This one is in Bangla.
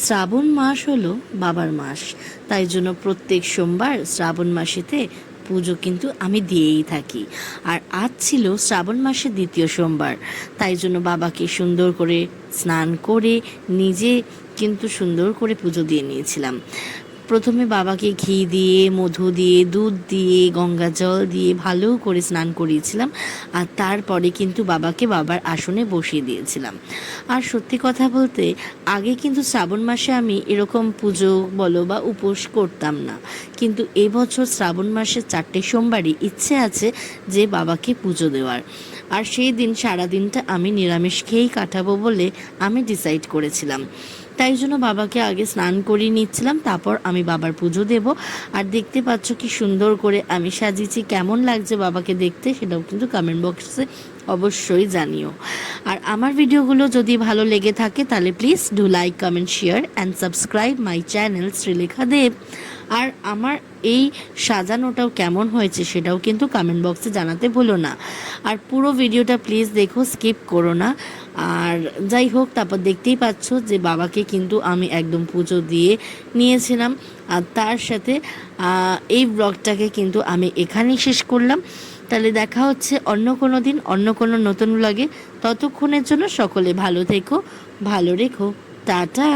শ্রাবণ মাস হলো বাবার মাস, তাই জন্য প্রত্যেক সোমবার শ্রাবণ মাসেতে পুজো কিন্তু আমি দিয়েই থাকি। আর আজ ছিল শ্রাবণ মাসের দ্বিতীয় সোমবার, তাই জন্য বাবাকে সুন্দর করে স্নান করে নিজে কিন্তু সুন্দর করে পুজো দিয়ে নিয়েছিলাম। প্রথমে বাবাকে ঘি দিয়ে, মধু দিয়ে, দুধ দিয়ে, গঙ্গা জল দিয়ে ভালো করে স্নান করিয়েছিলাম। আর তারপরে কিন্তু বাবাকে বাবার আসনে বসিয়ে দিয়েছিলাম। আর সত্যি কথা বলতে, আগে কিন্তু শ্রাবণ মাসে আমি এরকম পুজো বলো বা উপোস করতাম না, কিন্তু এবছর শ্রাবণ মাসের 4টে সোমবারই ইচ্ছে আছে যে বাবাকে পুজো দেওয়ার। আর সেই দিন সারাদিনটা আমি নিরামিষ খেয়েই কাটাবো বলে আমি ডিসাইড করেছিলাম। তাই জন্য বাবাকে আগে স্নান করিয়ে নিচ্ছিলাম, তারপর আমি বাবার পুজো দেব। আর দেখতে পাচ্ছ কি সুন্দর করে আমি সাজিয়েছি। কেমন লাগছে বাবাকে দেখতে সেটাও কিন্তু কমেন্ট বক্সে অবশ্যই জানিও। আর আমার ভিডিওগুলো যদি ভালো লেগে থাকে তাহলে please do like, comment, share and subscribe my channel Sreelekha Deb. আর আমার এই সাজানোটাও কেমন হয়েছে সেটাও কিন্তু কমেন্ট বক্সে জানাতে ভুলো না। আর পুরো ভিডিওটা প্লিজ দেখো, স্কিপ করো না। আর যাই হোক, তারপর দেখতেই পাচ্ছ যে বাবাকে কিন্তু আমি একদম পুজো দিয়ে নিয়েছিলাম। আর তার সাথে এই ব্লগটাকে কিন্তু আমি এখানেই শেষ করলাম। তাহলে দেখা হচ্ছে অন্য কোনো দিন, অন্য কোনো নতুন ব্লগে। ততক্ষণের জন্য সকলে ভালো থেকো, ভালো রেখো, টাটা।